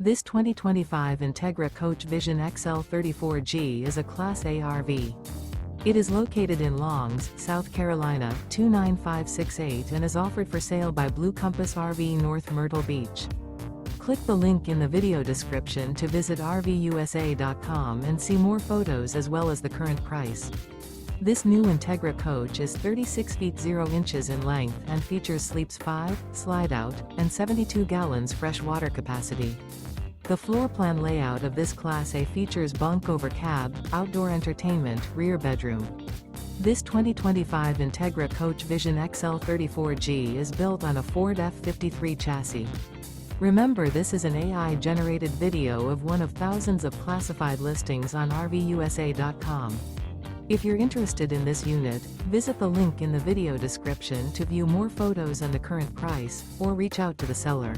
This 2025 Entegra Coach Vision XL 34G is a Class A RV. It is located in Longs, South Carolina, 29568 and is offered for sale by Blue Compass RV North Myrtle Beach. Click the link in the video description to visit RVUSA.com and see more photos as well as the current price. This new Entegra Coach is 36 feet 0 inches in length and features sleeps 5, Slideout, and 72 gallons fresh water capacity. The floor plan layout of this Class A features bunk over cab, outdoor entertainment, rear bedroom. This 2025 Entegra Coach Vision XL 34G is built on a Ford F53 chassis. Remember, this is an AI-generated video of one of thousands of classified listings on RVUSA.com. If you're interested in this unit, visit the link in the video description to view more photos and the current price, or reach out to the seller.